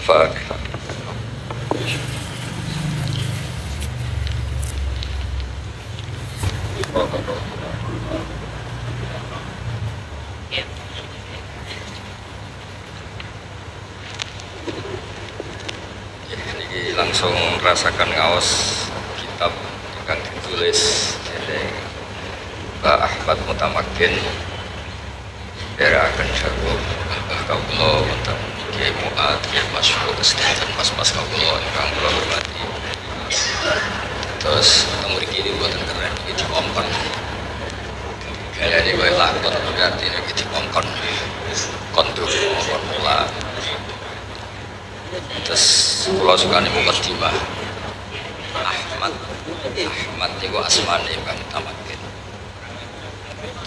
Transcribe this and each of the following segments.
Al-Fatihah. Ini langsung rasakan ngaos kitab yang ditulis oleh Pak Ahmad Mutamakin akan jago kaulo untuk Kiai Mu'ad, Kiai Masyhur dan mas-mas kaulo yang kula hormati. Terus nomor ini buatan keren iki dikongkon. Gaya ini koyo lakon berarti iki dikongkon. Kondur kon mula. Terus kula sukane mukadimah. Ahmad niku asmane Kang Mutamakin.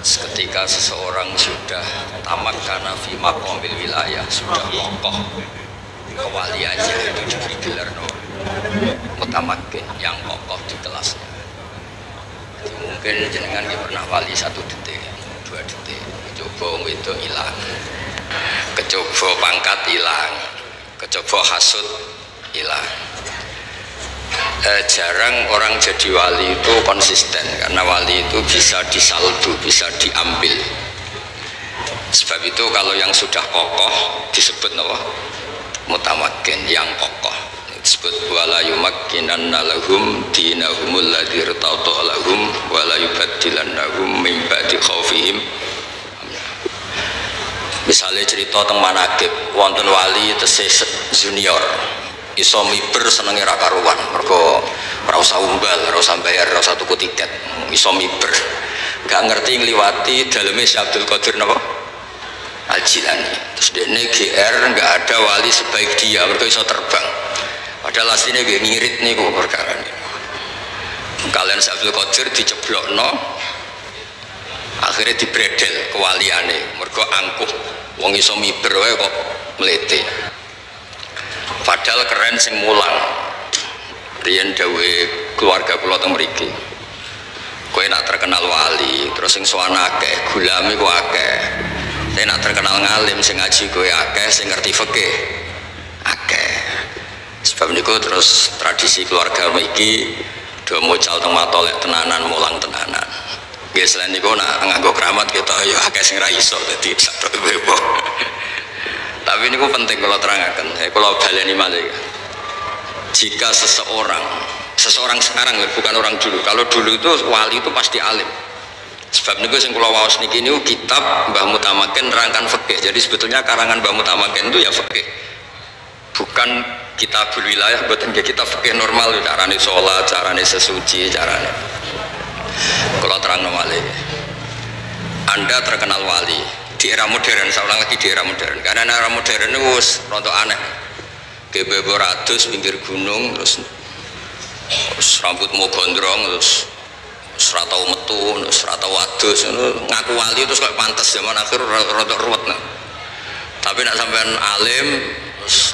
Ketika seseorang sudah tamak karena fi maqamil wilayah, sudah kokoh kewaliannya, itu diberi gelar Mutamakin, yang kokoh di kelasnya. Jadi mungkin jenengan pernah wali 1 detik, 2 detik, kecoba itu hilang, kecoba pangkat hilang, kecoba hasud hilang. Jarang orang jadi wali itu konsisten, karena wali itu bisa disalbu, bisa diambil. Sebab itu kalau yang sudah kokoh disebut apa? Mutamakin, yang kokoh. Disebut wala yumakkinanna lahum dinahumul ladzi irtadha lahum wala yubaddilannahum min ba'di khaufihim. Misalnya cerita tentang manaqib, wonten wali tesih junior iso miber senenge ra karuan, mergo ora usah umbal, ora usah bayar, ora usah tuku tiket, iso miber. Gak ngerti ngliwati daleme Syekh Abdul Qadir napa? Al-Jilani. Terus dene GR enggak ada wali sebaik dia, mergo iso terbang. Padahal asline nggih ngirit niku perkara niku. Kalian Syekh Abdul Qadir diceblokno, akhirnya dibredel kewaliane, mergo angkuh. Wong iso miber wae kok mlete. Padahal keren sing mulang. Riyen dawe keluarga kula teng mriki. Kowe nak terkenal wali, terus sing sowan akeh, gulami ku akeh. Nek nak terkenal ngalim sing ngaji kowe akeh, sing ngerti fikih akeh. Sebab niku terus tradisi keluarga mriki do mocal teng matolek tenanan, mulang tenanan. Nggih selain niku nak nganggo keramat kita ya akeh sing ra iso dadi sak bebo. Tapi ini penting kalau terangkan, kalau baleni malih. Jika seseorang sekarang bukan orang dulu. Kalau dulu itu wali itu pasti alim. Sebab niku sing kula waos niki niku kitab Mbah Mutamakin nerangkan fikih. Jadi sebetulnya karangan Mbah Mutamakin itu ya fikih. Bukan kitabul wilayah, bukan kitab fikih normal, carane sholat, carane sesuci, carane. Kalau terangno malih. Anda terkenal wali di era modern, saya ulang lagi di era modern, karena era modern itu rontok aneh. Bebo ratus pinggir gunung, terus rambutmu gondrong, terus ratau metu, terus ratau wadus, ngaku wali terus kayak pantas zaman akhir rontok ruwet. Tapi nak sampean alim, terus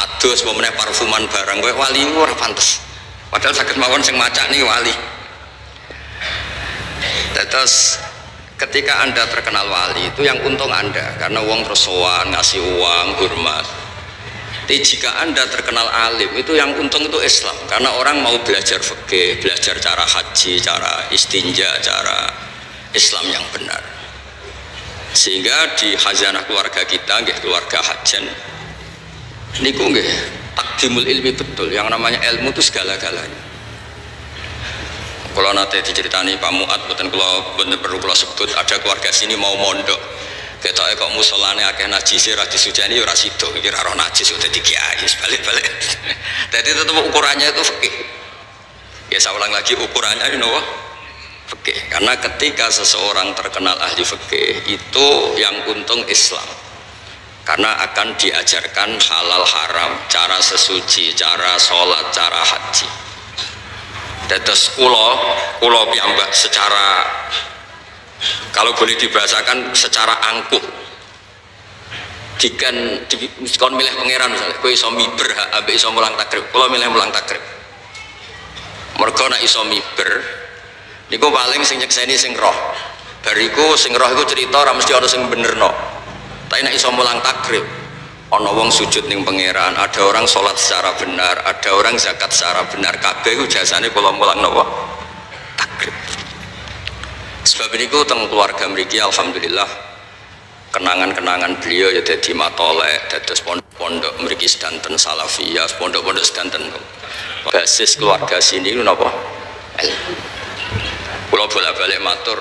adus, pemenang parfuman barang, kayak wali itu orang pantas. Padahal sakit mawon sing maca nih wali. Terus ketika Anda terkenal wali itu yang untung Anda, karena uang terus sowan, ngasih uang, hormat. Tapi jika Anda terkenal alim itu yang untung itu Islam, karena orang mau belajar fikih, belajar cara haji, cara istinja, cara Islam yang benar. Sehingga di khazanah keluarga kita, keluarga hajan, niku nggih takdimul ilmi betul, yang namanya ilmu itu segala-galanya. Kalau nanti diceritani Pak Mu'ad, bukan kalau bener perlu kalau sebut ada keluarga sini mau mondok, kita kok musolane akeh najis ra disujani ora sida, iki ra roh najis udah dikiai balik-balik. Jadi tetap ukurannya itu fikih. Ya saya ulang lagi, ukurannya ini apa? Fikih. Karena ketika seseorang terkenal ahli fikih itu yang untung Islam. Karena akan diajarkan halal haram, cara sesuci, cara sholat, cara haji. Terus kulo piyambak secara, kalau boleh dibahasakan secara angkuh, dikon milih pangeran misalnya, kowe iso miber ambek iso mulang takrib, kulo milih mulang takrib. Mergo nek iso miber niku paling sing nyekseni sing roh. Bariku sing roh iku cerita ora mesti ana sing benerno. Tapi nek iso mulang takrib, Ana wong sujud ning pangeran, ada orang sholat secara benar, ada orang zakat secara benar. Kabeh iku jasane kula mulang napa? Takrib. Sebab niku teng keluarga mriki alhamdulillah kenangan-kenangan beliau ya dadi matolek, dados pondok-pondok mriki sedanten salafiyah, pondok-pondok sedanten. Basis keluarga sini niku napa? Kula bolak-balik matur,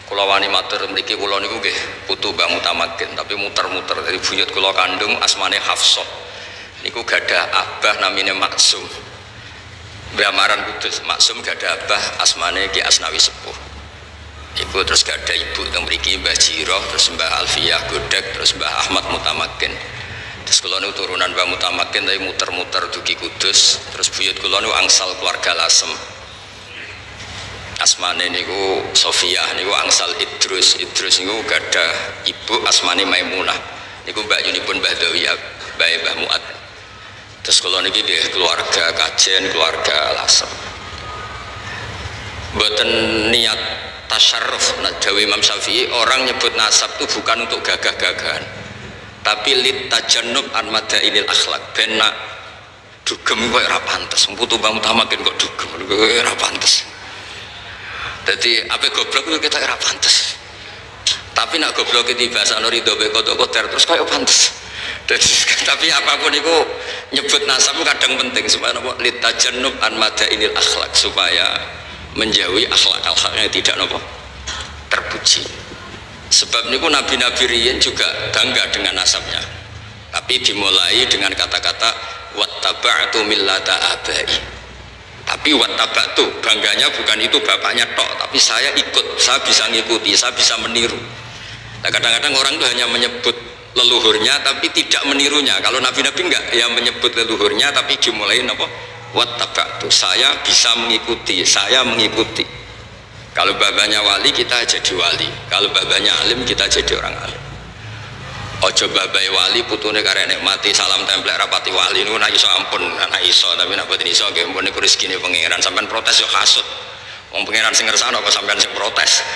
kula wani matur mriki kula niku nggih putu Mbah Mutamakin, tapi muter-muter dari buyut kula kandung asmane Hafsah. Niku gadah abah namine Maksum. Mbah Maran Kudus, Maksum gadah abah asmane Ki Asnawi Sepuh. Iku terus gadah ibu teng mriki Mbah Jiroh, terus Mbah Alfiyah Godek, terus Mbah Ahmad Mutamakin. Terus kula niku turunan Mbah Mutamakin tapi muter-muter dugi Kudus, terus buyut kula niku angsal keluarga Lasem. Asmane niku Sofiah niku angsal Idrus niku gadah ibu asmane Maimunah niku mbakyunipun Mbah Dawiyah Mbah Muat. Terus kula niki nggih keluarga kajen, keluarga Lasem. Mboten niat tasyarruf. Nah, Dawi Imam Syafi'i, orang nyebut nasab itu bukan untuk gagah-gagahan, tapi lit tajannub an madainil akhlak. Ben nak dugem kok ora pantes. Putu Mbah Mutamakin kok dugem ora pantes. Jadi apa goblok itu kita ora pantes. Tapi nak goblok itu bahasa Ridho Beko Koter terus kayak pantes. Tapi apapun itu nyebut nasab kadang penting supaya nopo litajannub an madainil akhlak, supaya menjauhi akhlak-akhlaknya tidak nopo terpuji. Sebab niku nabi-nabi riyen juga bangga dengan nasabnya. Tapi dimulai dengan kata-kata wattaba'tu millata abai. Tapi wattaba'tu bangganya bukan itu bapaknya tok, tapi saya ikut, saya bisa ngikuti, saya bisa meniru. Nah, kadang-kadang orang itu hanya menyebut leluhurnya tapi tidak menirunya. Kalau nabi-nabi enggak, ya menyebut leluhurnya tapi dimulai apa? Wattaba'tu, saya bisa mengikuti, saya mengikuti. Kalau babanya wali kita jadi wali, kalau babanya alim kita jadi orang alim. Ojo babai wali putune karene mati salam templek rapati wali niku nak iso ampun, nak iso tapi nak boten iso nggih mun niku rezekine pangeran. Sampeyan protes yo hasud. Wong pangeran sing ngersakno kok sampeyan sing protes.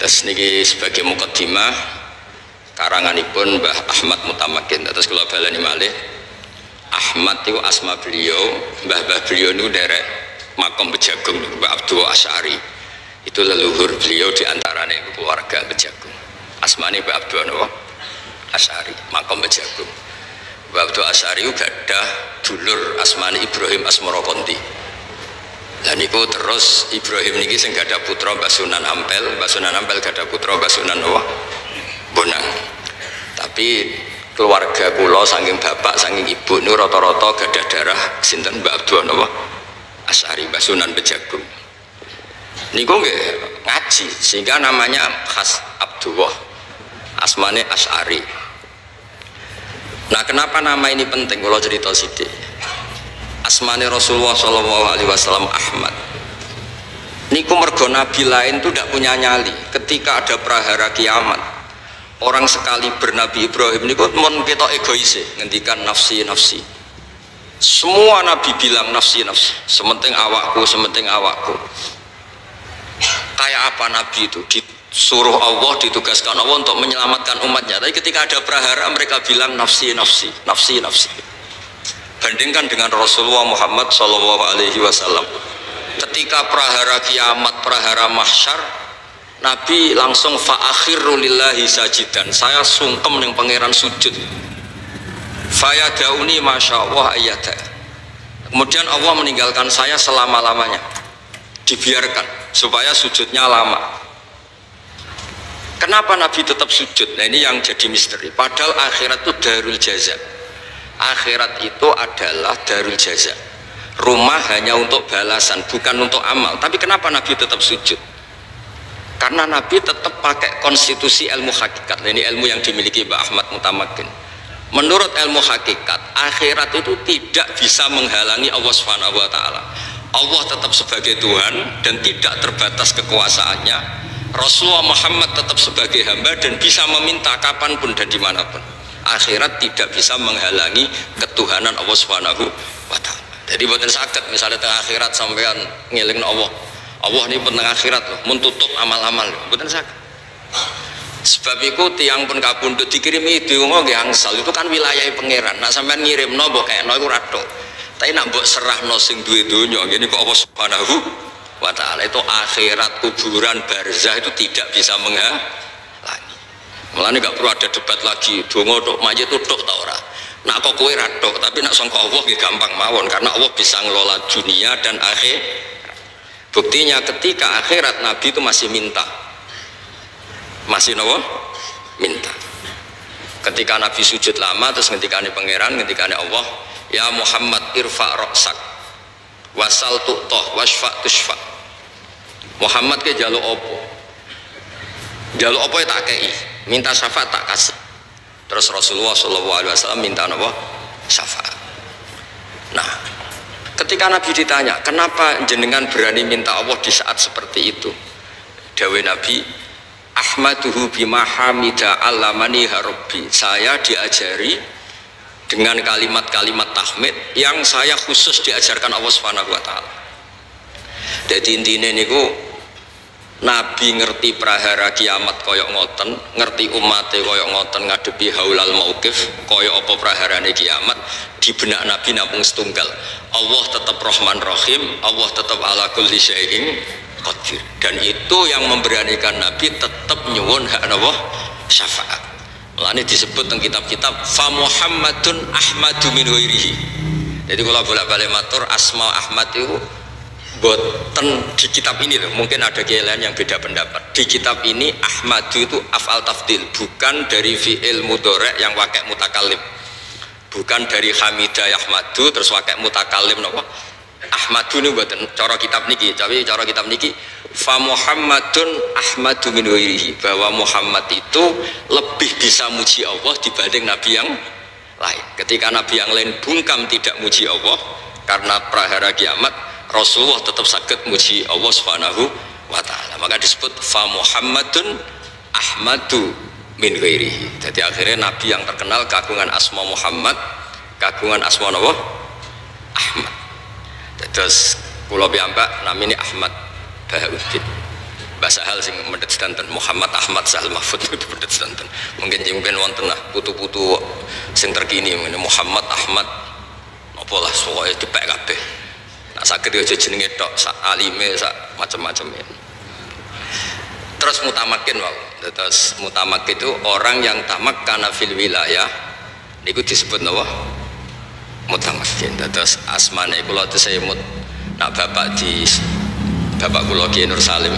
Terus niki sebagai mukadimah karanganipun Mbah Ahmad Mutamakin. Terus kula baleni malih. Ahmad itu asma beliau, mbah-mbah beliau niku derek makom Bejagung, Mbah Abdul Asy'ari. Itu leluhur beliau di antarane keluarga Bejagung. Asmane Mbah Abdul Asy'ari, makom Bejagung. Mbah Abdul Asy'ari gadah dulur asmane Ibrahim Asmorokonti. Lah niku terus Ibrahim niki sing gadah putra Mbah Sunan Ampel, Mbah Sunan Ampel gadah putra Mbah Sunan Bonang. Tapi keluarga kula saking bapak saking ibu niku rata-rata gadah darah sinten Mbah Abdul Asy'ari, Mbah Sunan Bejagung. Niku nggih ngaji sehingga namanya khas Abdullah. Asmane Asy'ari. Nah, kenapa nama ini penting? Kalau cerita sithik. Asmane Rasulullah SAW Ahmad. Niku mergo nabi lain itu tidak punya nyali. Ketika ada prahara kiamat, orang sekali bernabi Ibrahim niku mun ketok egois, ngendikan nafsi nafsi. Semua nabi bilang nafsi nafsi. Sementing awakku, sementing awakku. Kayak apa nabi itu? Disuruh Allah, ditugaskan Allah untuk menyelamatkan umatnya, tapi ketika ada prahara mereka bilang nafsi nafsi nafsi nafsi. Bandingkan dengan Rasulullah Muhammad SAW, ketika prahara kiamat, prahara mahsyar, Nabi langsung fa'akhiru lillahi sajidan, saya sungkem ning pangeran sujud, fayadauni masya Allah ayada. Kemudian Allah meninggalkan saya selama-lamanya, dibiarkan supaya sujudnya lama. Kenapa Nabi tetap sujud? Nah, ini yang jadi misteri. Padahal akhirat itu darul jaza. Akhirat itu adalah darul jaza. Rumah hanya untuk balasan, bukan untuk amal. Tapi kenapa Nabi tetap sujud? Karena Nabi tetap pakai konstitusi ilmu hakikat. Nah, ini ilmu yang dimiliki Mbah Ahmad Mutamakin. Menurut ilmu hakikat, akhirat itu tidak bisa menghalangi Allah Subhanahu wa taala. Allah tetap sebagai Tuhan dan tidak terbatas kekuasaannya. Rasulullah Muhammad tetap sebagai hamba dan bisa meminta kapanpun dan dimanapun. Akhirat tidak bisa menghalangi ketuhanan Allah Subhanahu wa ta'ala. Jadi buatan sakit misalnya tengah akhirat sampean ngeling Allah, Allah ini penting akhirat loh, mentutup amal-amal, buatan sakit. Sebab itu tiang pun kapundhut dikirimi donga nggih angsal, itu kan wilayah pangeran. Nak sampean ngirimno mbok kekno iku ra tok. Tapi nak mbok serahno sing duwe donya ngene kok Allah Subhanahu wa taala. Itu akhirat, kuburan, barzah itu tidak bisa menghalangi. Mulane gak perlu ada debat lagi, donga tok mayit tok ta ora. Nak kok kowe ra tok, tapi nak sangka Allah nggih gampang mawon karena Allah bisa ngelola dunia dan akhir. Buktinya ketika akhirat Nabi itu masih minta. Masih nopo? Minta. Ketika Nabi sujud lama terus ngendikane pangeran, ngendikane Allah, ya Muhammad irfa ra'sak wasal tu'tah wasfa tushfa. Muhammad ke jaluk opo? Jaluk opo ya tak kei, minta syafaat tak kasih. Terus Rasulullah SAW minta nopo? Syafaat. Nah, ketika Nabi ditanya, kenapa jenengan berani minta Allah di saat seperti itu? Dawe Nabi, ahmaduhu bima hamida allamani rabbi. Saya diajari dengan kalimat-kalimat tahmid yang saya khusus diajarkan Allah Subhanahu wa taala. Jadi intinya niku Nabi ngerti prahara kiamat koyok ngoten, ngerti umatnya koyok ngoten ngadepi haulal mauqif koyok apa praharane kiamat. Di benak Nabi namung setunggal, Allah tetap Rahman Rahim, Allah tetap ala kulli syai'in qadir. Dan itu yang memberanikan Nabi tetap nyuwun hak Allah syafaat. Mulane disebut teng kitab-kitab fa Muhammadun ahmadu min ghairihi. Jadi kalau bolak-balik matur asma Ahmad itu boten di kitab ini loh, mungkin ada kiaian yang beda pendapat. Di kitab ini Ahmadu itu af'al tafdil, bukan dari fi'il mudhari' yang wakai mutakallim, bukan dari hamidah yahmadu terus wakai mutakallim napa. Ahmadu ini boten cara kitab niki, tapi cara kitab niki fa Muhammadun ahmadu min ghairihi, bahwa Muhammad itu lebih bisa muji Allah dibanding nabi yang lain. Ketika nabi yang lain bungkam tidak muji Allah karena prahara kiamat, Rasulullah tetap sakit muji Allah Subhanahu wa taala. Maka disebut fa Muhammadun ahmadu min ghairihi. Jadi akhirnya nabi yang terkenal kagungan asma Muhammad, kagungan asma Allah Ahmad. Terus kula piyambak namine Ahmad Bahauddin. Bahasa hal sing mendet sedanten Muhammad Ahmad Sahal Mahfud itu mendet sedanten. Mungkin wonten lah putu-putu sing terkini ngene Muhammad Ahmad apa lah pokoke dipek kabeh. Nak saged aja jenenge tok, sak alime, sak macam-macam ya. Terus mutamakin wae. Terus mutamakin itu orang yang tamak kana fil wilayah niku disebut napa? Mutamakin. Terus asmane kula tesemut nak bapak kula Ki Nur Salim.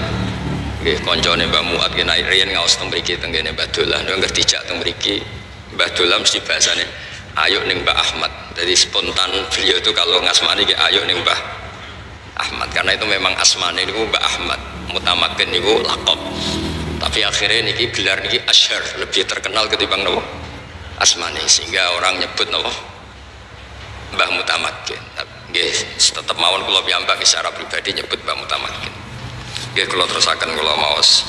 Nggih kancane Mbah Muat ki nek riyen ngaos teng mriki teng kene Mbah Dolah, nek dijak teng mriki Mbah Dolah mesti bahasane ayo ning Mbak Ahmad. Jadi spontan beliau itu kalau ngasmani ke ayo ning Mbah Ahmad, karena itu memang asmane niku Mbak Ahmad, mutamakin niku laqab. Tapi akhirnya niki gelar niki asyhar, lebih terkenal ketimbang nopo asmane, sehingga orang nyebut nopo Mbah Mutamakin. Nggih tetep mawon kula piyambak secara pribadi nyebut Mbah Mutamakin. Nggih kula terusaken kula maos.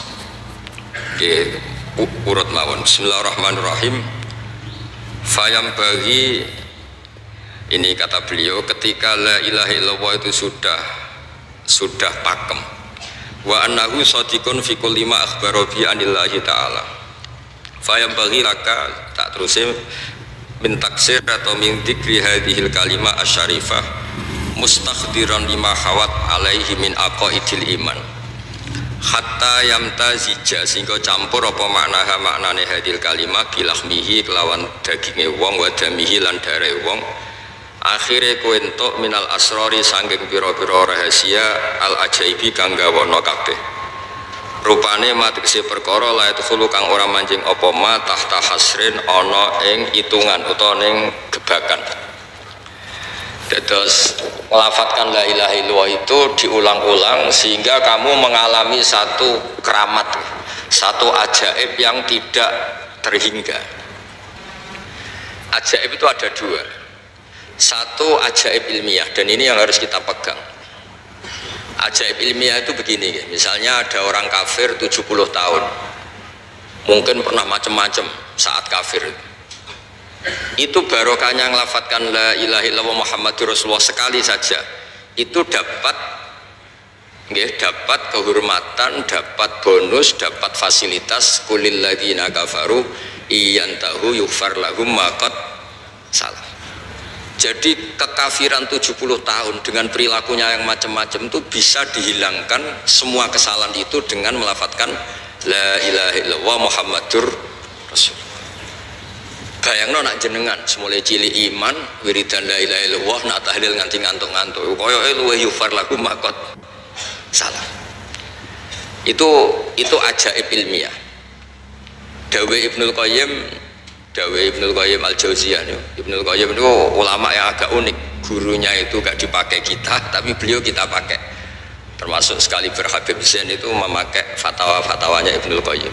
Nggih urut mawon. Bismillahirrahmanirrahim. Fayam bagi ini kata beliau ketika la ilaha illallah itu sudah pakem wa annahu shadiqun fi kulli ma akhbara bi anillahi ta'ala. Fayam bagi laka tak terusin min taksir atau min dzikri hadhil kalimah asyarifah mustakhdiran lima hawat alaihi min aqaidil iman hatta yamtazija, sehingga campur apa maknane hadil kalimah bilahmihi kelawan daginge wong wa damihi lan dare wong. Akhire kowe entuk minal asrori sanggeng pira-pira rahasia al ajaibi kang gawana kabeh. Rupane matekse perkara la khulu kang ora manjing apa ma tahta hasrin ana ing itungan utawa ning gebakan. Terus melafatkan la ilaha illallah itu diulang-ulang sehingga kamu mengalami satu keramat, satu ajaib yang tidak terhingga. Ajaib itu ada dua. Satu ajaib ilmiah, dan ini yang harus kita pegang. Ajaib ilmiah itu begini, misalnya ada orang kafir 70 tahun, mungkin pernah macam-macam saat kafir. Itu barokahnya ngelafatkan la ilaha illallah Muhammadur Rasulullah sekali saja itu dapat nggih, dapat kehormatan, dapat bonus, dapat fasilitas. Qulil ladzina kafaru iyantahu yughfar lahum ma qad salah. Jadi kekafiran 70 tahun dengan perilakunya yang macam-macam itu bisa dihilangkan semua kesalahan itu dengan melafadzkan la ilaha illallah Muhammadur Rasul. Bayangno nak jenengan semulai cilik iman wiridan la ilaha illallah nak tahlil nganti ngantuk-ngantuk koyoke luwih yughfar lahum ma qad salah. Itu ajaib ilmiah. Dawe Ibnul Qayyim Al-Jauziyah. Ibnul Qayyim itu ulama yang agak unik. Gurunya itu gak dipakai kita, tapi beliau kita pakai. Termasuk sekali Habib Zain itu memakai fatwa-fatwanya Ibnul Qayyim.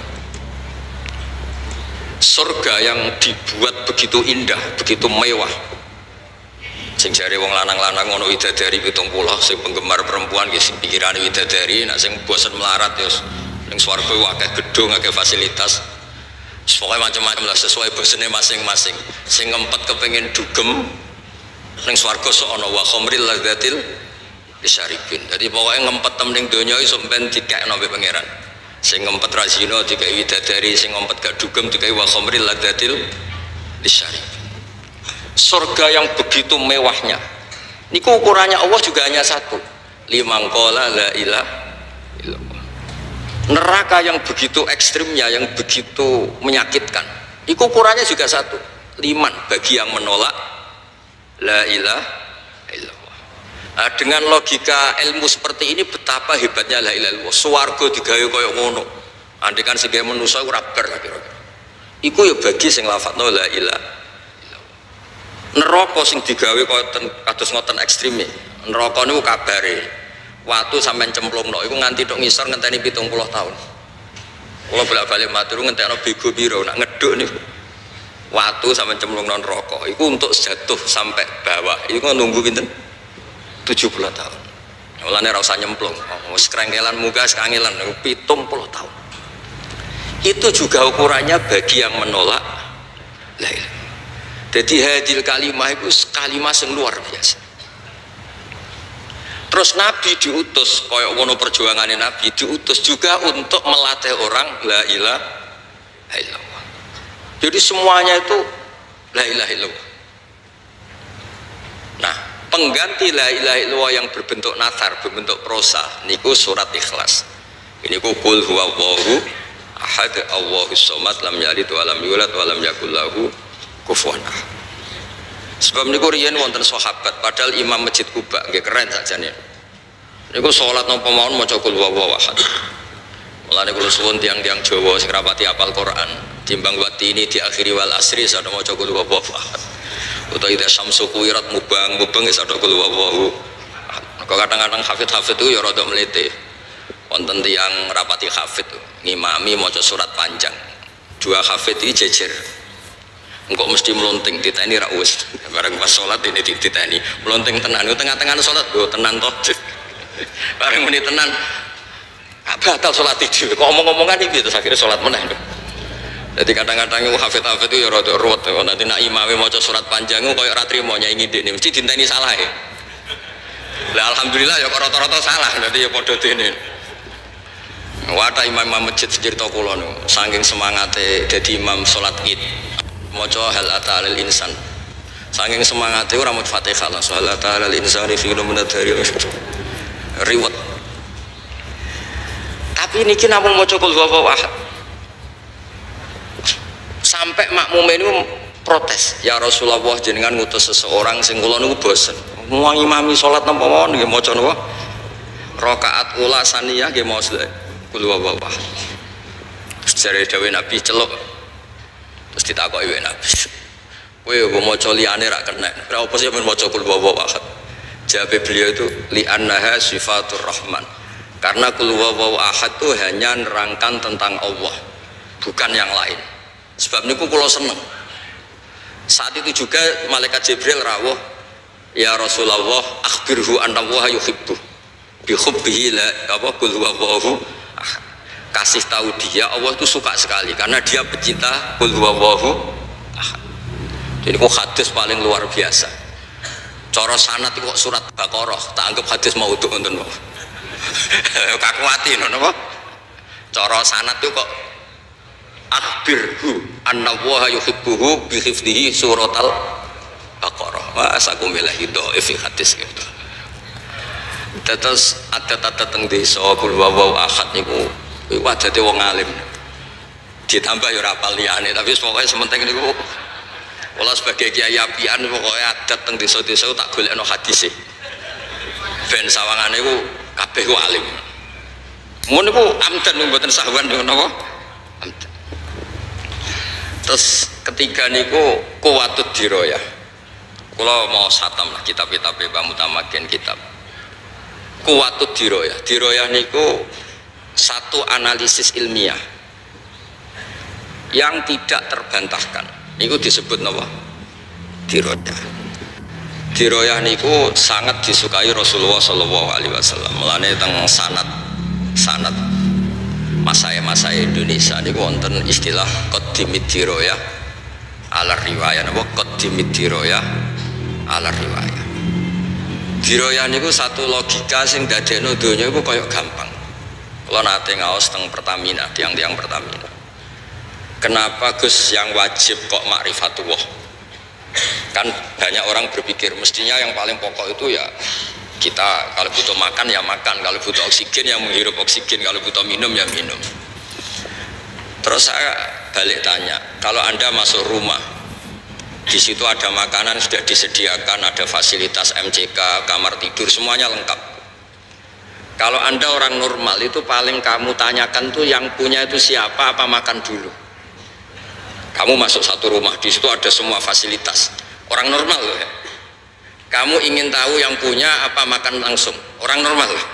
Surga yang dibuat begitu indah, begitu mewah. Sing jare wong lanang-lanang ngono widadari 70, sing penggemar perempuan nggih sing pikirane widadari, nek sing bosen melarat ya ning swarga akeh gedung, akeh fasilitas. Pokoknya macam-macam lah sesuai bosennya masing-masing. Sing ngempet kepengin dugem ning swarga sok ana wa khamril ladzatil lisyaribin. Jadi pokoknya ngempet ning donya iso ben dikekno mbek pangeran. Sing ngempet razina dikai widadari, sing ngempet gak dugem dikai wa khamril ladzatil lisyaribin. Surga yang begitu mewahnya niku ukurannya Allah juga hanya satu, liman qala la ilaha illallah. Neraka yang begitu ekstrimnya, yang begitu menyakitkan, niku ukurannya juga satu, liman, bagi yang menolak la ilaha illallah. Nah, dengan logika ilmu seperti ini betapa hebatnya la ilaha illallah. Swarga digawe kaya ngono, andekan sing gawe manusa ora bar kira-kira. Iku ya bagi sing lafadzno la ilaha. Neraka sing digawe kados ngoten ekstreme. Neraka niku kabare watu sampean cemplungno iku nganti tok ngisor ngenteni 70 tahun. Kula bolak-balik matur ngentekno bego piro nak ngeduk niku. Watu sampean cemplungno neraka iku untuk jatuh sampai bawah iku nunggu pinten? 70 tahun. Mulane ora usah nyemplung. Wis krengkelan muga sekangelan 70 tahun. Itu juga ukurannya bagi yang menolak la ilaha. Jadi hadil kalimah itu kalimah yang luar biasa. Terus Nabi diutus, koyok ngono perjuangannya Nabi diutus juga untuk melatih orang la ilaha illallah. Jadi semuanya itu la ilaha illallah. Nah, pengganti la ilaha illallah yang berbentuk nathar, berbentuk prosa, niku surat Ikhlas. Ini ku qul huwallahu ahad Allahus samad lam yalid wa lam yulad wa lam yakul lahu kufuwan ahad. Sebab niku riyen wonten sahabat padahal imam Masjid Kuba nggih keren sakjane. Niku salat napa mawon maca qul huwallahu ahad. Mulane kula suwun tiang-tiang Jawa sing rapati hafal Quran timbang wati ini diakhiri wal asri sadha maca qul huwallahu ahad. Utawa ida syamsu kuwirat mubang sadha qul huwallahu ahad. Kadang-kadang hafid-hafid itu ya rada mlete. Wonten tiang rapati hafid ngimami maca surat panjang. Dua hafid iki jejer. Engkau mesti melonting diteni ra wis bareng pas salat ini diteni melonting tenan yo tengah-tengah salat yo tenan toh bareng muni tenan batal salat iki kok omong-omongan iki terus akhirnya salat meneh. Jadi kadang-kadang hafid-hafid itu ya rada ruwet nanti nak imame maca surat panjang koyo ora trimo nyanyi ndekne mesti diteni salah ya. Lah alhamdulillah ya kok rata-rata salah dadi ya padha dene. Wadah imam masjid cerita kula niku saking semangate dadi imam salat Id maca hal atalil insan saking semangate ora maca Fatihah langsung hal atalil insani fi dari riwet. Tapi niki namung maca qul huwallahu ahad sampai makmume niku protes, ya Rasulullah jenengan ngutus seseorang sing kula niku bosen mau ngimami salat napa mawon nggih maca napa rakaat ula saniyah nggih maca qul huwallahu ahad. Jare dawuh Nabi celuk terus ditakoki wae Nabi, kowe yo maca liyane ra kena, ora apa sih men maca qul huwallahu ahad. Jawab beliau itu li'annaha sifatur rahman, karena qul huwallahu ahad itu hanya nerangkan tentang Allah bukan yang lain. Sebab niku kula seneng. Saat itu juga malaikat Jibril rawuh, ya Rasulullah akhbirhu anna Allah yuhibbu bi hubbihi la apa qul huwallahu ahad. Kasih tahu dia Allah itu suka sekali karena dia pecinta qul huwallahu ahad. Jadi kok hadis paling luar biasa. Cara sanad kok surat Baqarah tak anggap hadis maudhu ngoten. kakuati napa cara sanad itu kok akhbirhu anna wa yuhibbuhu bi hifdhihi suratal Baqarah. Masa aku milih dhaif hadis gitu. Terus ada teng desa kul wau ahad niku wadate wong alim. Ditambah ya ora apal liyane tapi pokoke sementing niku kula sebagai kiai apian pokoke adat teng desa-desa tak golekno hadise. Ben sawangane iku kabeh ku alim. Mun niku amdan mboten sahwan niku napa? Amdan. Terus ketiga niku kuwatut diroyah. Kula mau satam lah kitab-kitab Mbah Mutamakin kitab. Kuwatut diroyah. Diroyah niku satu analisis ilmiah yang tidak terbantahkan. Niku disebut napa? Diroyah. Diroyah niku sangat disukai Rasulullah Shallallahu Alaihi Wasallam. Mulane teng sanad masa Indonesia niku wonten istilah qaddimid diroyah ala riwayah. Napa qaddimid diroyah ala riwayah. Diroyah niku satu logika sing dadekno donya iku koyo gampang. Kula nate ngaos teng Pertamina, tiang-tiang Pertamina. Kenapa Gus yang wajib kok ma'rifatullah? Kan banyak orang berpikir mestinya yang paling pokok itu ya kita kalau butuh makan ya makan, kalau butuh oksigen ya menghirup oksigen, kalau butuh minum ya minum. Terus saya balik tanya, kalau Anda masuk rumah, di situ ada makanan sudah disediakan, ada fasilitas MCK, kamar tidur, semuanya lengkap. Kalau Anda orang normal itu paling kamu tanyakan tuh yang punya itu siapa, apa makan dulu. Kamu masuk satu rumah, di situ ada semua fasilitas. Orang normal loh ya. Kamu ingin tahu yang punya apa makan langsung. Orang normal lah.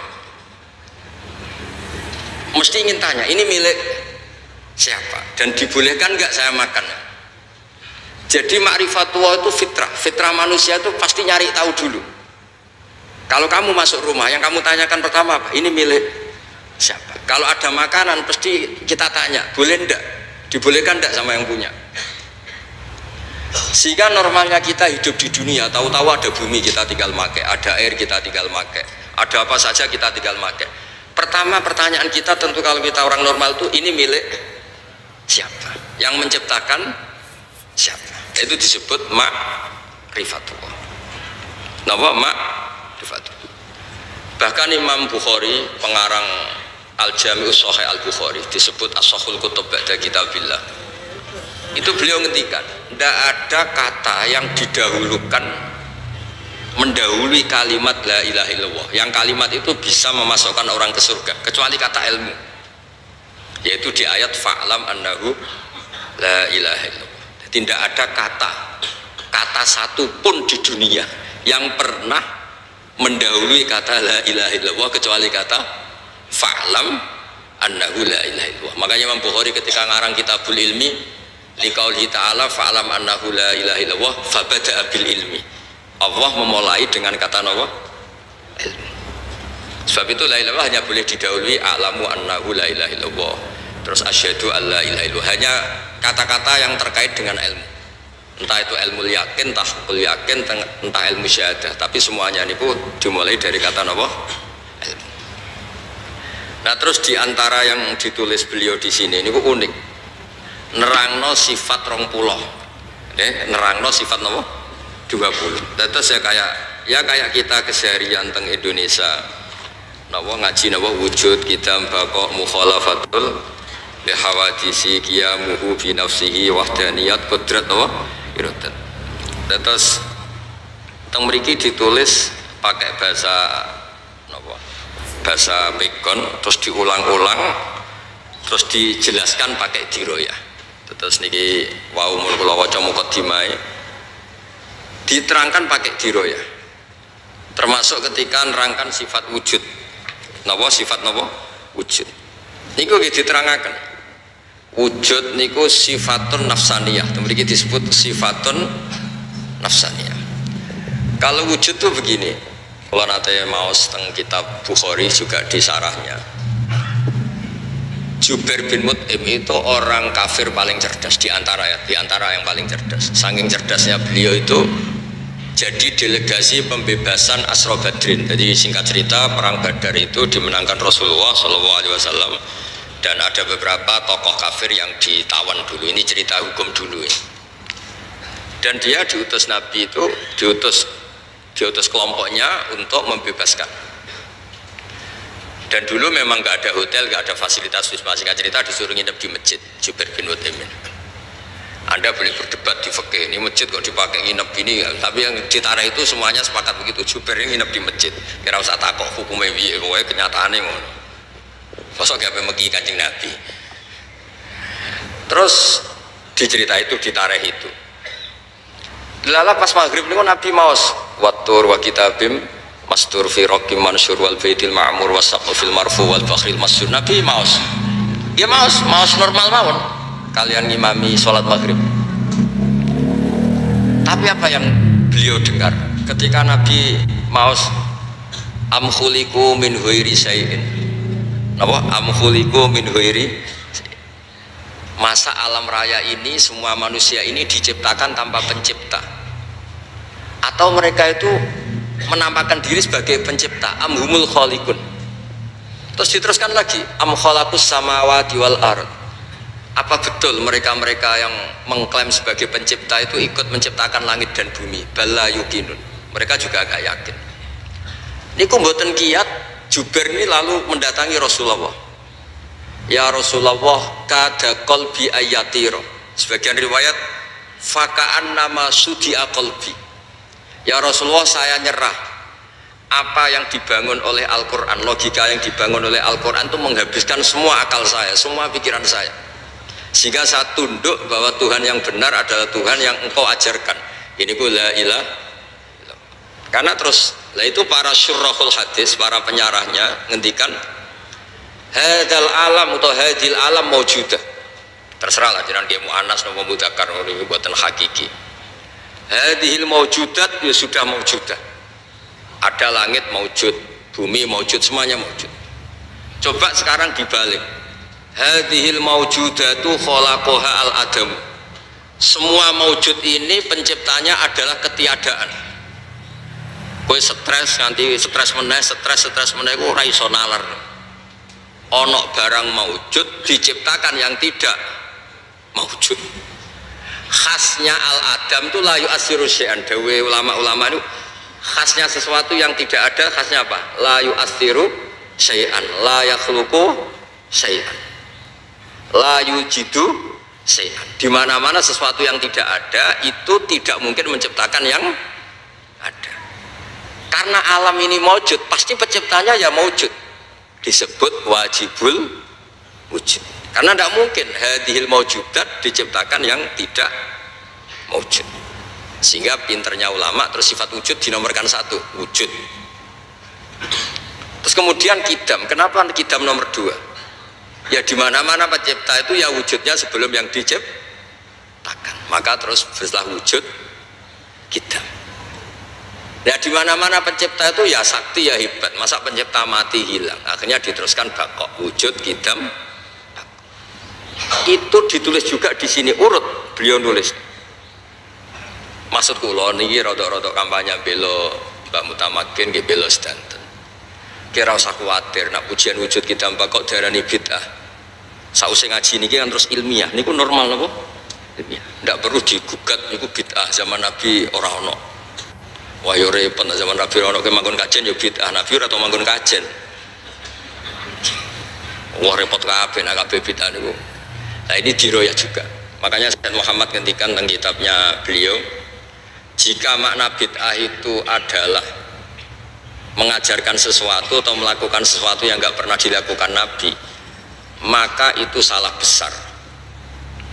Mesti ingin tanya, ini milik siapa? Dan dibolehkan nggak saya makan? Jadi ma'rifatullah itu fitrah. Fitrah manusia itu pasti nyari tahu dulu. Kalau kamu masuk rumah, yang kamu tanyakan pertama apa? Ini milik siapa? Kalau ada makanan, pasti kita tanya, boleh enggak? Dibolehkan enggak sama yang punya? Sehingga normalnya kita hidup di dunia, tahu-tahu ada bumi kita tinggal make, ada air kita tinggal make, ada apa saja kita tinggal make. Pertama pertanyaan kita tentu kalau kita orang normal itu, ini milik siapa? Yang menciptakan siapa? Itu disebut ma'rifatullah. Napa ma'rifatullah? Bahkan Imam Bukhari, pengarang Al-Jami'us Shahih Al-Bukhari, disebut As-Shahhul Kutub Ba'da Kitabillah. Itu beliau ngendikan, tidak ada kata yang didahulukan mendahului kalimat la ilaha illallah. Yang kalimat itu bisa memasukkan orang ke surga, kecuali kata ilmu. Yaitu di ayat fa'lam annahu la ilaha illallah. Tidak ada kata satu pun di dunia yang pernah mendahului kata la ilaha illallah kecuali kata fa'lam annahu la ilaha illallah. Makanya Imam Bukhari ketika ngarang Kitabul Ilmi liqaulihi ta'ala fa'lam annahu la ilaha illallah fabada'a bil ilmi. Allah memulai dengan kata apa? Ilmu. Sebab itu la ilaha illallah hanya boleh didahului a'lamu annahu la ilaha illallah. Terus asyhadu alla ilaha illallah. Hanya kata-kata yang terkait dengan ilmu. Entah itu ilmu yakin, entah ilmu yakin, entah ilmu syahadah. Tapi semuanya ini pun dimulai dari kata apa? Ilmu. Nah terus diantara yang ditulis beliau di sini ini unik. Nerangno sifat 20. Nerangno sifat apa? 20. Terus ya kayak kita keseharian teng Indonesia. Napa ngaji napa wujud kita bakok mukhalafatul li hawadisi qiyamuhu fi nafsihi wahdaniyat qudrat apa? Iradat. Terus teng mriki ditulis pakai bahasa napa? Bahasa Pegon, terus diulang-ulang, terus dijelaskan pakai diroyah. Terus niki wau mun kula waca mukadimah diterangkan pakai diroyah. Termasuk ketika nerangkan sifat wujud. Napa sifat napa? Wujud. Niku nggih diterangaken. Wujud niku sifatun nafsaniyah. Mriki disebut sifatun nafsaniyah. Kalau wujud tuh begini. Kalau nanti maos teng kitab Bukhari juga di sarahnya. Jubair bin Mut'im itu orang kafir paling cerdas di antara yang paling cerdas. Saking cerdasnya beliau itu jadi delegasi pembebasan Asra Badrin. Jadi singkat cerita, perang Badar itu dimenangkan Rasulullah SAW, dan ada beberapa tokoh kafir yang ditawan dulu. Ini cerita hukum dulu ya. Dan dia diutus Nabi itu, diutus kelompoknya untuk membebaskan. Dan dulu memang nggak ada hotel, nggak ada fasilitas wisma. Singkat cerita disuruh nginep di masjid Jubair bin Mut'im. Anda boleh berdebat di fikih, ini masjid kok dipakai nginep gini ya. Tapi yang ditarah itu semuanya sepakat begitu. Jubair nginep di masjid. Kira usah takut hukumnya piye, pokoknya kenyataannya ngono. Mosok gak megi Kanjeng Nabi. Terus dicerita itu ditarah itu. Lala pas maghrib niku Nabi maos watur wa kitabim mastur fi raqim mansur wal baitil ma'mur wasaqu fil marfu wal fakhril masur. Nabi maos. Dia maos normal mawon. Kalian ngimami sholat maghrib. Tapi apa yang beliau dengar ketika Nabi maos am khuliqu min ghairi syai'in. Napa am khuliqu min ghairi, masa alam raya ini semua manusia ini diciptakan tanpa pencipta, atau mereka itu menampakkan diri sebagai pencipta, am humul khaliqun. Terus diteruskan lagi am khalaqus samawati wal ard. Apa betul mereka-mereka yang mengklaim sebagai pencipta itu ikut menciptakan langit dan bumi? Bala yukinun. Mereka juga agak yakin. Niku mboten kiyat, Jubair ini lalu mendatangi Rasulullah. Ya Rasulullah, kada qalbi ayatiro. Sebagian riwayat faka'an nama sudi'a qalbi. Ya Rasulullah, saya nyerah. Apa yang dibangun oleh Al-Quran, logika yang dibangun oleh Al-Quran itu menghabiskan semua akal saya, semua pikiran saya. Sehingga saya tunduk bahwa Tuhan yang benar adalah Tuhan yang engkau ajarkan. Ini ku la ilah. Karena terus, lah itu para syurrahul hadis, para penyarahnya ngendikan hadal alam atau hadil alam maujudah. Terserahlah jenengan nggih muannas napa mudzakkar niku mboten hakiki. Hadhil maujudat ya sudah maujudah. Ada langit maujud, bumi maujud, semuanya maujud. Coba sekarang dibalik. Hadhil maujudatu khalaqaha al-adam. Semua maujud ini penciptanya adalah ketiadaan. Kowe stres nganti stres meneh ku ora iso nalar. Ana barang maujud diciptakan yang tidak maujud. Khasnya al-adam itu la yu'assiru syai'an. Dawe ulama-ulama itu khasnya sesuatu yang tidak ada, khasnya apa? La yu'assiru syai'an, la yakhluqu syai'an, la yujidu syai'an. Di mana-mana sesuatu yang tidak ada itu tidak mungkin menciptakan yang ada. Karena alam ini maujud, pasti penciptanya ya maujud. Disebut wajibul wujud. Karena tidak mungkin hadhil maujudat diciptakan yang tidak maujud. Sehingga pinternya ulama terus sifat wujud dinomorkan satu, wujud. Terus kemudian kidam. Kenapa kidam nomor dua? Ya di mana-mana pencipta itu ya wujudnya sebelum yang diciptakan. Maka terus setelah wujud kidam. Ya di mana-mana pencipta itu ya sakti ya hebat. Masa pencipta mati hilang? Akhirnya diteruskan bakok, wujud kidam. Itu ditulis juga di sini urut beliau nulis. Maksud kula niki rodok-rodok kampanye belo Mbak Mutamakin nggih belo sedanten. Kira usah kuwatir nak pujian wujud kita mbak kok darani bid'ah. Sausé ngaji niki kan terus ilmiah. Niku normal napa? Ilmiah. Ndak perlu digugat niku bid'ah zaman Nabi ora ono. Wah yo repot zaman Nabi ora ono ke manggon kajen yo bid'ah. Nabi ora tau manggon kajen. Wah repot kabeh nak kabeh bid'ah niku. Nah ini diroyah juga. Makanya Sayyid Muhammad ngendikan tentang kitabnya beliau, jika makna bid'ah itu adalah mengajarkan sesuatu atau melakukan sesuatu yang nggak pernah dilakukan Nabi, maka itu salah besar.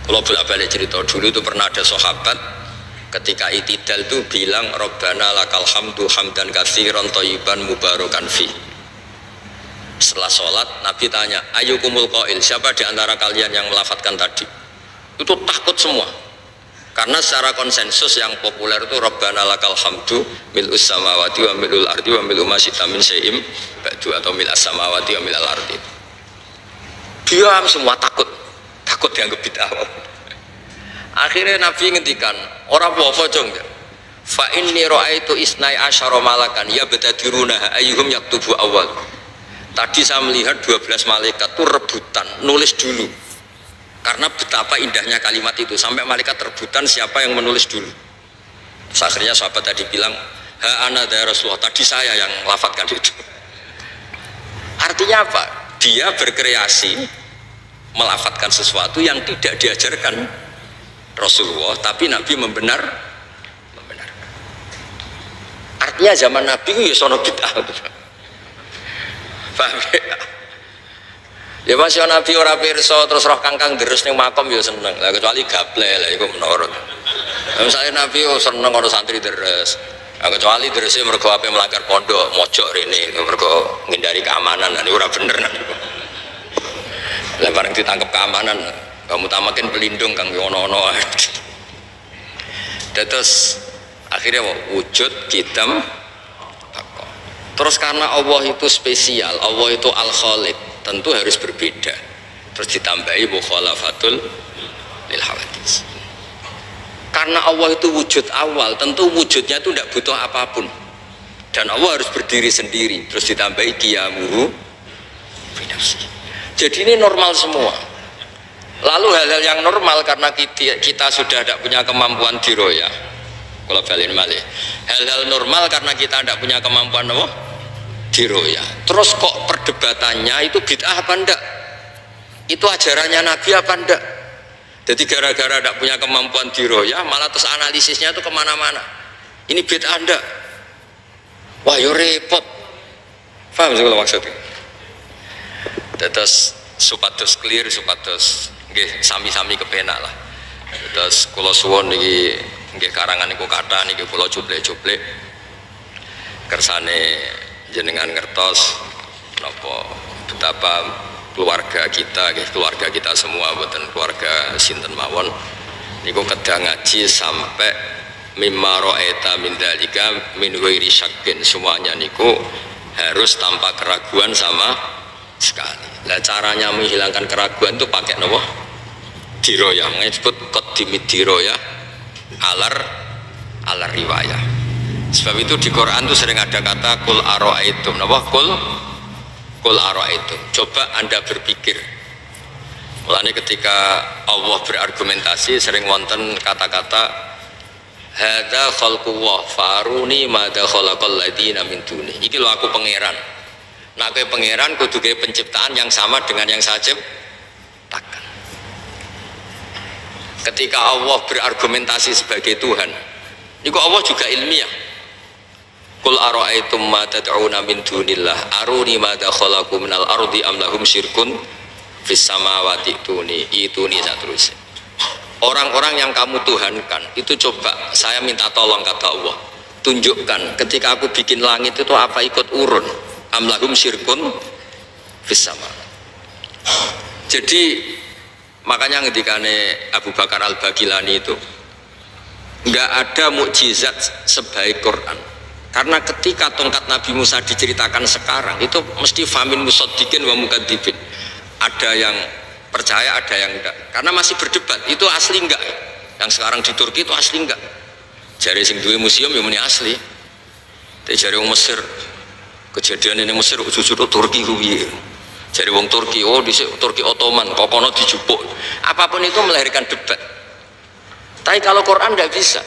Kalau bolak-balik cerita dulu itu pernah ada sahabat ketika itidal itu bilang Rabbana lakal hamdu hamdan katsiran thayyiban mubarakan fi. Setelah sholat Nabi tanya ayyukumul qail, siapa di antara kalian yang melafadzkan tadi? Itu takut semua. Karena secara konsensus yang populer itu Rabbana lakal hamdu mil'us samawati wa mil'ul ardi wa mil'u ma syi'ta min syai'im ba'du, atau mil'as samawati wa mil'al ardi. Diam semua, takut dianggap bid'ah. Akhirnya Nabi ngendikan, ora apa-apa jong. Fa inni ra'aitu isnai asyara malakan yabtadiruna ayyuhum yaktubu awal. Tadi saya melihat 12 malaikat itu rebutan nulis dulu. Karena betapa indahnya kalimat itu sampai malaikat rebutan siapa yang menulis dulu. Terus akhirnya sahabat tadi bilang, "Ha ana ya Rasulullah, tadi saya yang lafadzkan itu." Artinya apa? Dia berkreasi melafadzkan sesuatu yang tidak diajarkan Rasulullah, tapi Nabi membenarkan. Artinya zaman Nabi itu ya sono bid'ah. Paham ya? Ya masih Nabi ora pirsa terus roh kangkang deres ning makom ya seneng. Lah kecuali gaple lah iku menurut. Misalnya Nabi yo seneng karo santri deres. Nah, kecuali derese mergo ape melanggar pondok, mojok rene mergo ngindari keamanan, ini ora bener nan. Lah bareng ditangkap keamanan, kamu tamakin pelindung kang ono-ono. Terus akhirnya wujud kitam. Terus karena Allah itu spesial, Allah itu al-khaliq, tentu harus berbeda. Terus ditambahi mukhalafatul lil hawadits. Karena Allah itu wujud awal, tentu wujudnya itu tidak butuh apapun. Dan Allah harus berdiri sendiri. Terus ditambahi qiyamuhu fi nafsi. Jadi ini normal semua. Lalu hal-hal yang normal karena kita sudah tidak punya kemampuan diroya. Kalau balik malih, hal-hal normal karena kita tidak punya kemampuan apa? Diroya. Terus kok perdebatannya itu bid'ah apa enggak? Itu ajarannya Nabi apa enggak? Jadi gara-gara tidak punya kemampuan diroya, malah terus analisisnya itu kemana-mana. Ini bid'ah enggak? Wah, yo repot. Paham sih kalau maksudnya? Terus supados clear, supados nggih sami-sami kepenak lah. Terus kula suwun niki nggih karangan niku kathah niki kula cuplek-cuplek kersane jenengan ngertos napa betapa keluarga kita nggih, keluarga kita semua mboten keluarga sinten mawon niku kedah ngaji sampai mimma ra'aita min dzalika min ghairi syakkin, semuanya niku harus tanpa keraguan sama sekali. Lah caranya menghilangkan keraguan itu pakai napa? Diroya, disebut qaddimid diroya alar riwayah. Sebab itu di Quran itu sering ada kata kul ara'aitum. Napa? Kul ara'aitum. Coba Anda berpikir. Mulane ketika Allah berargumentasi sering wonten kata-kata hadza khalqullah faruni madza khalaqal ladina min duni. Iki lho aku pangeran. Nah, kowe pangeran kudu gawe penciptaan yang sama dengan yang saya ciptakan. Ketika Allah berargumentasi sebagai Tuhan, niku Allah juga ilmiah. Qul ara'aitum ma tad'una min dunillah aruni madza khalaqu minal ardi am lahum syirkun fis samawati ituni saterusnya. Orang-orang yang kamu tuhankan itu coba saya minta tolong kata Allah, tunjukkan ketika aku bikin langit itu apa ikut urun am lahum syirkun fis sama. Jadi makanya ketikane Abu Bakar Al-Bagilani itu nggak ada mukjizat sebaik Quran, karena ketika tongkat Nabi Musa diceritakan sekarang itu mesti famin musaddiqin wa mukadzibin, ada yang percaya ada yang enggak, karena masih berdebat itu asli enggak, yang sekarang di Turki itu asli enggak. Jari sing duwe museum yang muni asli, tapi jari wong Mesir kejadian ini Mesir justru Turki kuwi. Jadi wong Turki, oh di Turki Ottoman, kokono dijupuk. Apapun itu melahirkan debat. Tapi kalau Quran nggak bisa.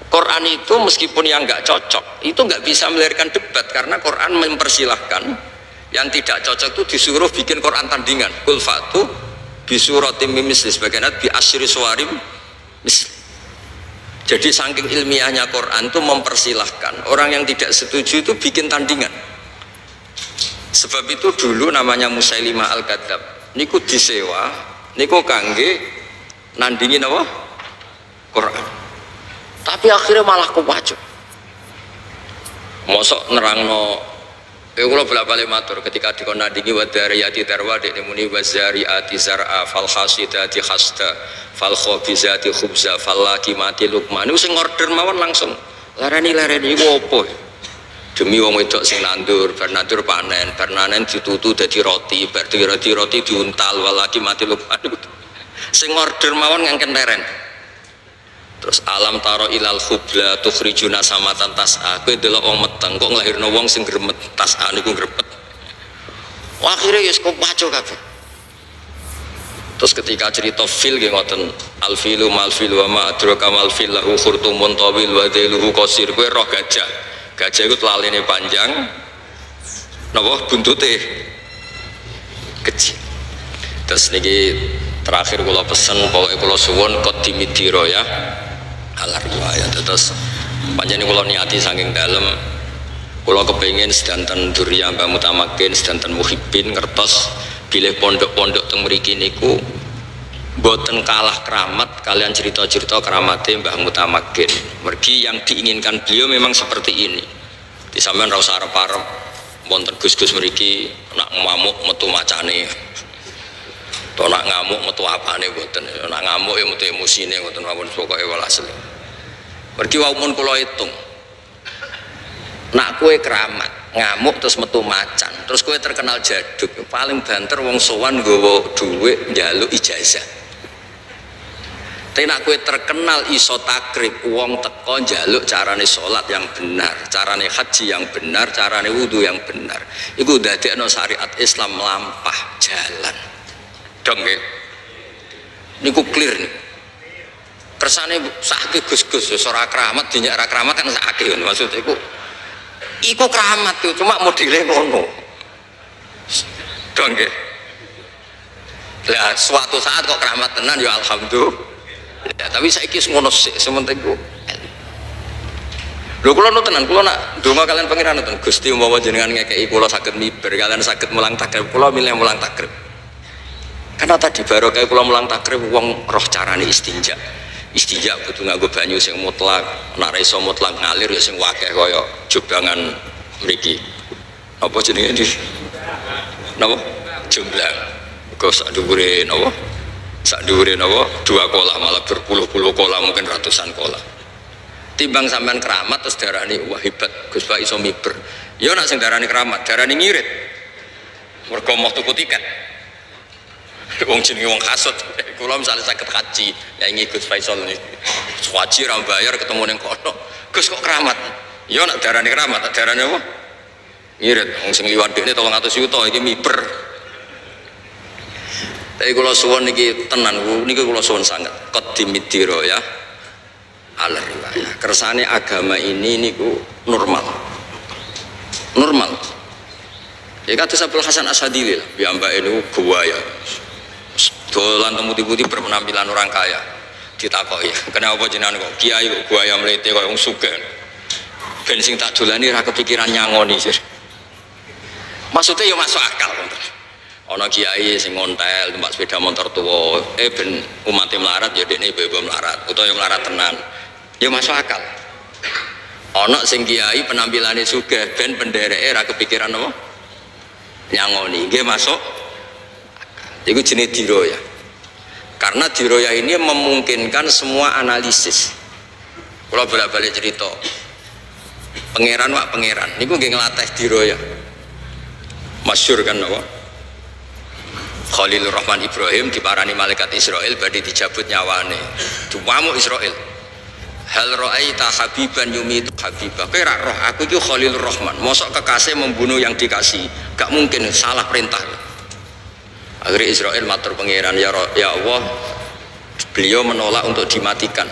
Quran itu meskipun yang nggak cocok, itu nggak bisa melahirkan debat karena Quran mempersilahkan yang tidak cocok itu disuruh bikin Quran tandingan. Qul fatu bisuratim misli sebagian bi asyri suwarim misli. Jadi saking ilmiahnya Quran itu mempersilahkan orang yang tidak setuju itu bikin tandingan. Sebab itu dulu namanya Musailimah Al-Kadzab niku disewa niku kangge nandingin apa? Quran. Tapi akhirnya malah kewajib. Mosok nerangno kula bolak-balik matur ketika dikon nandingi wadariyati darwa dek muni wazariati zar'a fal hasidati hasda fal khabizati khubza fal laqimati luqman niku sing order mawon langsung lareni iku opo? Demi wong wedok sing nandur, bar nandur panen, bar panen ditutu dadi roti, bar roti diuntal walaki mati lupa. Sing order mawon ngangken leren. Terus alam taro ilal khubla tukhrijuna samatan tas'a, kowe delok wong meteng kok nglahirno wong sing gremet tas'a niku grepet. Akhire wis kok paco kabeh. Terus ketika cerita fil nggih ngoten, al filu mal fil wa ma adraka mal fil lahu khurtumun tawil wa dailuhu qasir. Kowe roh gajah. Gajah iku telalene panjang, napa buntute kecil. Terus niki terakhir kula pesen pokoke kula suwun qadimidiro ya ala riwayat. Terus panjenengan kula niati saking dalem kula kepengin sedanten durya Mbah Mutamakin, sedanten muhibbin ngertos bilih pondok-pondok teng mriki niku boten kalah keramat kalian cerita-cerita keramate Mbah Mutamakin. Mergi yang diinginkan beliau memang seperti ini. Di sampean ra usah arep-arep wonten Gus-gus mriki nak ngamuk metu macane. To nak ngamuk metu apane mboten. Nak ngamuk ya metu emosine ngoten mawon pokoke walhasil. Mergi wawun kula hitung. Nak kue keramat, ngamuk terus metu macan, terus kue terkenal jaduk, paling banter wong sowan nggawa dhuwit njaluk ijazah. Tapi nak kue terkenal iso takrib, wong teko njaluk carane sholat yang benar, carane haji yang benar, carane wudu yang benar. Iku dadekno syariat Islam melampah jalan. Dong nggih. Niku clear nih. Kersane sakit Gus-gus ora keramat dinyak ra keramat kan sakit maksudnya iku keramat tuh cuma modele ngono. Dong nggih. Lah suatu saat kok keramat tenan ya alhamdulillah. Ya, tapi saiki ngono sik sementing ku. Lho kula tenan kula nak donga kalian pangeran nonton Gusti umpama jenengan ngekeki kula saged miber kalian saged mulang takrib kula milih mulang takrib. Karena tadi barokah kula mulang takrib wong roh carane istinja. Istinja kudu nganggo banyu sing mutlak, nek iso mutlak ngalir ya sing wakeh kaya jobangan mriki. Apa jenenge iki? Napa? Jomblang. Kok sak dhuwure napa? Sak dhuwure napa? 2 kolah malah berpuluh-puluh kolah mungkin ratusan kolah. Timbang sampean keramat terus darani wah hebat Gus Pak iso miber. Ya nek sing darani keramat, darani ngirit. Mergo mau tuku tiket. Wong jenenge wong hasud. Kula misalnya saged haji, ya ingin Gus Faisal nih. Haji ra bayar ketemu ning kono. Gus kok keramat? Ya nek darani keramat, darani apa? Ngirit. Wong sing liwat dekne 300 juta iki miber. Tapi kula suwun niki tenan niki kula suwun sanget. Qadimidiro ya. Ala riwayah. Kersane agama ini niku normal. Normal. Ya kados Abdul Hasan Asadili lah, piyambake niku buaya. Dolan temu putih berpenampilan orang kaya. Ditakoki, kenapa jenengan kok kiai kok buaya mlete kaya wong sugih. Ben sing tak dolani ra kepikiran nyangoni. Maksudnya ya masuk akal. Ana kiai sing ngontel numpak sepeda motor tuwa, ben umate melarat ya dekne ibu-ibu melarat utawa ya melarat tenan. Ya masuk akal. Ana sing kiai penampilane sugih ben pendereke ra kepikiran apa? Nyangoni. Nggih masuk. Iku jenis diroya. Karena diroya ini memungkinkan semua analisis. Kalau bolak-balik cerita, pangeran wak pangeran. Niku nggih nglatih diroya. Masyhur kan apa? Khalilur Rahman Ibrahim diparani malaikat Israel badhe dijabut nyawane. Dumamu Israel. Hal ra'aita habiban yumitu habibah. Kowe ra roh aku iki Khalilur Rahman. Mosok kekasih membunuh yang dikasih. Gak mungkin, salah perintah. Akhirnya Israel matur pangeran ya Allah, beliau menolak untuk dimatikan.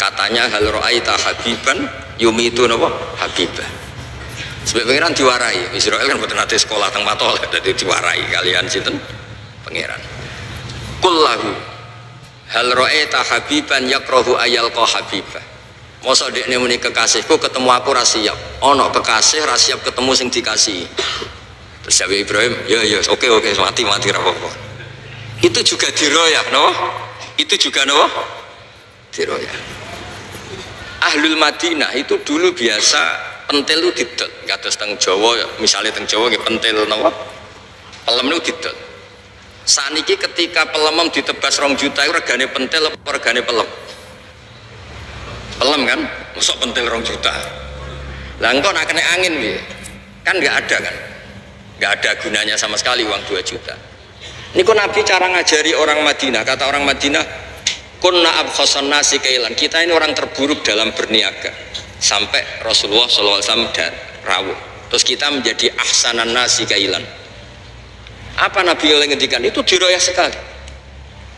Katanya hal ra'aita habiban yumitu napa habibah. Sebab pangeran diwarai. Israel kan mboten nate sekolah teng Patol dadi diwarai kalian sinten pangeran. Kullahu hal ra'aita habiban yakrahu ayalqa habibah. Mosok dekne muni kekasihku ketemu aku ra siap. Ana kekasih ra siap ketemu sing dikasih. Terus Nabi Ibrahim, ya, oke, mati apa-apa. Itu juga diroyah, no? Itu juga no? Diroyah. Ahlul Madinah itu dulu biasa pentil itu didol. Nggak ada teng Jawa, misalnya teng Jawa pentil, no? Pelem itu didol. Saniki ketika pelemem ditebas 2 juta, itu regane pentil apa regane pelem? Pelem kan? Masuk pentil 2 juta. Lah engkau nak kena angin, kan nggak ada kan? Nggak ada gunanya sama sekali uang 2 juta. Ini kok Nabi cara ngajari orang Madinah, kata orang Madinah, kunna abkhasan nasi kailan, kita ini orang terburuk dalam berniaga. Sampai Rasulullah SAW rawuh. Terus kita menjadi ahsanan nasi kailan. Apa Nabi yang ngendikan? Itu diroyah sekali.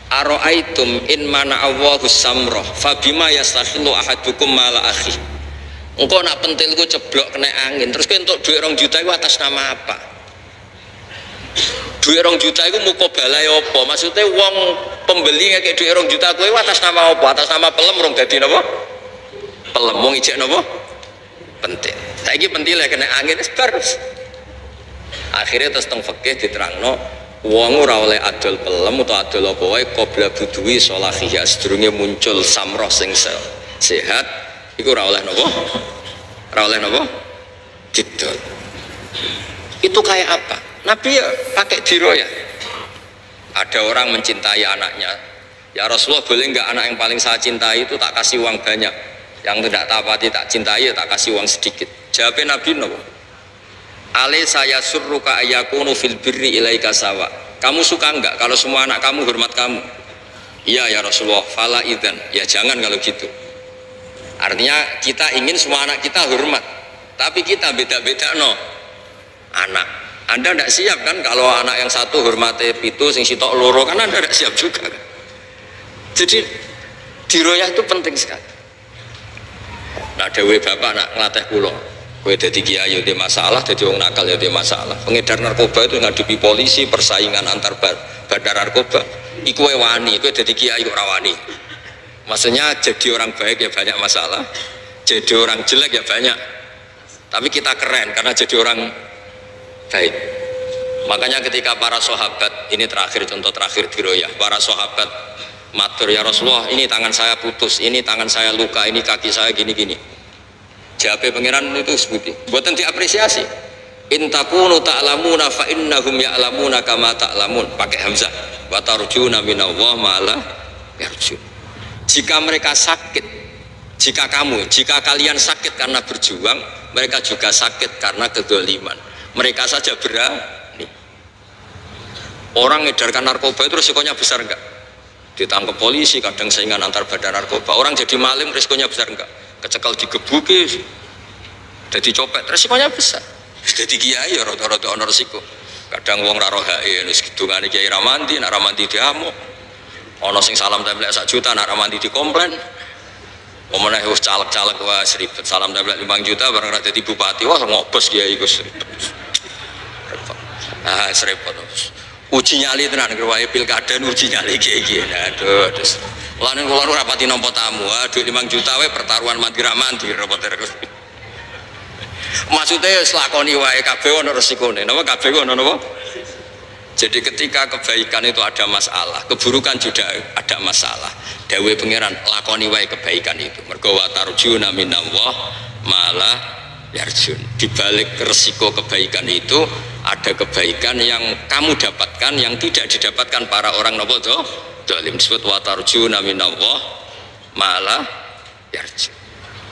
Aro'aitum in mana Allahu samroh fabima yastakhillu ahadukum mala akhi. Engkau nak pentilku ceblok kena angin, terus kau untuk duit 2 juta itu atas nama apa? Duit 2 juta itu muka balai apa? Maksudnya wong pembeli kayak duit 2 juta itu atas nama apa? Atas nama pelem rong dadi napa? Pelem wong ijek napa? Pentil. Saiki pentile kena angin wis bar. Akhirnya terus teng fikih diterangno wong ora oleh adol pelem utawa adol apa wae qabla budui sholahiyah sedurunge muncul samroh sing sehat iku ora oleh napa? Ora oleh napa? Didol. Itu kayak apa? Nabi ya pakai diroyah. Ada orang mencintai anaknya, ya Rasulullah boleh nggak anak yang paling saya cintai itu tak kasih uang banyak, yang tidak tapati tak cintai ya tak kasih uang sedikit. Jawabnya Nabi napa? Ale saya surruka ayakunu fil birri ilaika sawa. Kamu suka enggak kalau semua anak kamu hormat kamu? Iya ya Rasulullah. Fala idzan. Ya jangan kalau gitu. Artinya kita ingin semua anak kita hormat, tapi kita beda-beda no anak. Anda tidak siap kan kalau anak yang satu hormati pitu sing sitok loro, kan Anda tidak siap juga kan? Jadi diroyah itu penting sekali. Nah dewe bapak nak ngelatih pulau, kowe dadi kiai yo masalah, dadi wong nakal yo masalah. Pengedar narkoba itu ngadepi polisi, persaingan antar bandar narkoba. Iku wani, kowe dadi kiai kok ora wani. Maksudnya jadi orang baik ya banyak masalah, jadi orang jelek ya banyak. Tapi kita keren karena jadi orang baik. Makanya ketika para sahabat, ini terakhir contoh terakhir diroyah, para sahabat matur ya Rasulullah, ini tangan saya putus, ini tangan saya luka, ini kaki saya gini-gini. Jawab pangeran itu sebuti, buatan diapresiasi. In takunu ta'lamuna fa innahum ya'lamuna kama ta'lamun, pakai hamzah. Wa tarjuna minallah ma la yarjun. Jika mereka sakit, jika kalian sakit karena berjuang, mereka juga sakit karena kedoliman. Mereka saja berani. Orang ngedarkan narkoba itu risikonya besar enggak? Ditangkap polisi, kadang saingan antar bandar narkoba. Orang jadi maling risikonya besar enggak? Kecekal digebuki, jadi copet risikonya besar. Jadi kiai ya rada-rada ono risiko. Kadang wong ra rohae wis kidungane kiai Ramandi, nak Ramandi diamuk. Ono sing salam templek 1 juta, nak Ramandi dikomplain. Omone wis caleg-caleg wis ribet, salam templek 5 juta bareng ra dadi bupati, wah ngobos kiai iku ribet. Ah, serempet. Uji nyali tenan kerwae pilkada uji nyali kiai-kiai. Aduh, terus lan kula ora pati nampa tamu. Aduh 5 juta wae pertaruhan mandi repot terus. Maksudnya selakoni wae kabeh ono resikone. Napa kabeh ono napa? Jadi ketika kebaikan itu ada masalah, keburukan juga ada masalah. Dawe pangeran lakoni wae kebaikan itu. Mergo wa tarjuna minallah malah yarjun. Di balik resiko kebaikan itu ada kebaikan yang kamu dapatkan yang tidak didapatkan para orang napa zalim. Disebut wa tarjuna minallah malah yarjun.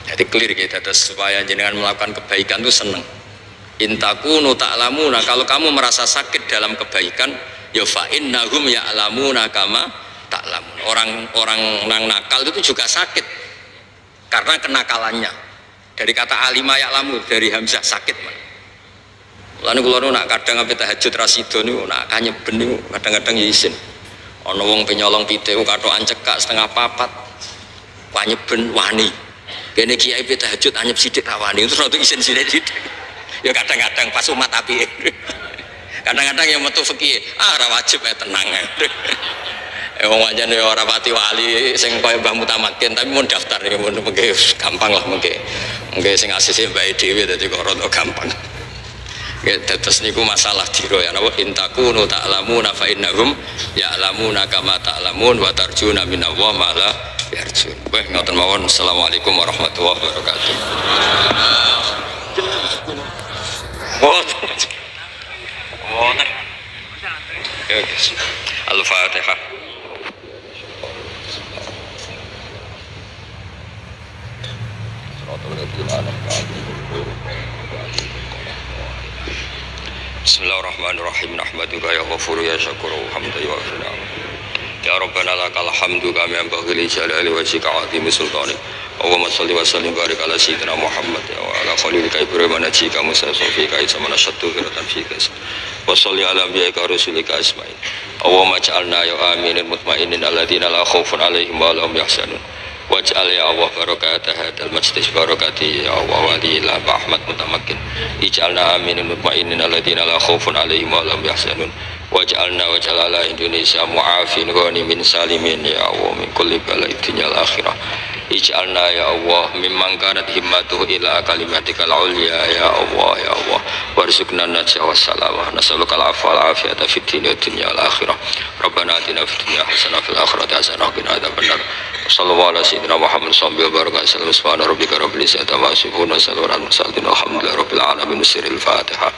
Jadi clear kita terus supaya jenengan melakukan kebaikan itu seneng. Intakunu ta'lamuna, kalau kamu merasa sakit dalam kebaikan ya fa innahum ya'lamuna kama ta'lamun. Orang nang nakal itu juga sakit karena kenakalannya. Dari kata alima ya'lamu, dari hamzah sakit man. Lan kula nak kadang ape tahajud rasido niku nak kanyeben niku kadang-kadang ya isin. Ana wong penyolong pite katokan cekak setengah 4. Kanyeben wani. Kene kiai pe tahajud anyep sithik tak wani terus untuk isin sithik. Ya kadang-kadang pas umat api. Kadang-kadang yang metu fikih, ora wajib tenang. Wong anjane ora pati wali sing kaya Mbah Mutamakin tapi mun daftar ya mun mengke gampang lah mengke sing asise bae dhewe dadi kok rada gampang. Ya terus niku masalah diro ya napa intakunu ta'lamuna fa innahum ya'lamuna kama ta'lamun wa tarjuna minallah ma la yarjun. Wah ngoten mawon. Assalamualaikum warahmatullahi wabarakatuh. Al-Fatihah. Bismillahirrahmanirrahim. Nahmaduka ya ghafuru ya syakuru hamda wa afina. Ya Ya Rabbana lakal hamdu kami ambaghi li jalali wajhika azimi sultanik. Allahumma shalli wa sallim barik ala sayyidina Muhammad wa ala khalilika Ibrahim najika Musa sofika ismana syattu firatan fika. Wa shalli ala anbiya'ika rusulika asma'in. Allahumma ja'alna ya aminin mutmainin alladziina la khaufun 'alaihim wa la hum yahzanun. Waj'al ya Allah barakatah hadal majlis barakati ya Allah wali ila Ahmad mutamakkin. Ij'alna aminin mutmainin alladziina la khaufun 'alaihim wa la hum yahzanun. Waj'alna waj'alala Indonesia mu'afin ghanimin salimin ya Allah min kulli bala'id dunya al akhirah. Ij'alna ya Allah mimman kanat himmatuhu ila kalimatikal ulya ya Allah warzuqna najwa wassalamah nas'aluka al-'afwa wal 'afiyata fid dunya wal akhirah. Rabbana atina fid dunya hasanah fil akhirati hasanah wa qina adzabannar. Sallallahu ala sayyidina Muhammad sallallahu alaihi wasallam. Subhana rabbika rabbil izzati amma yasifun wa salamun alal mursalin walhamdulillahi rabbil alamin. Sirril Fatihah.